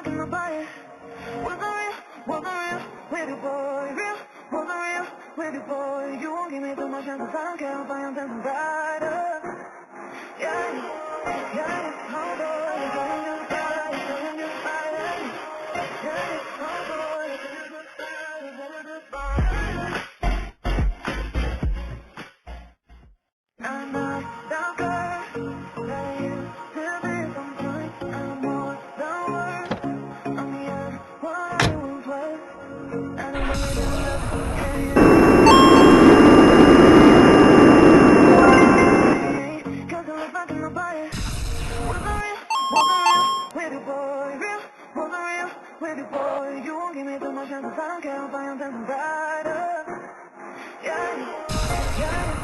like nobody. Wasn't real with you, boy. Real, wasn't real with you, boy. You won't give me too much chances. I don't care if I am dancing brighter. Yeah, yeah, oh boy, you're going to fire, you're going to fire. Yeah, oh boy, you're going to fire, you're going to fire. I'm not that girl that used to be sometime. I'm more than worth. I'm beyond what I once was. I don't believe in love. Yeah, yeah. Cause I look like nobody. Wasn't real with you, boy. Real, wasn't real with you, boy. You won't give me too much chances. I don't care if I am dancing brighter. Yeah, yeah.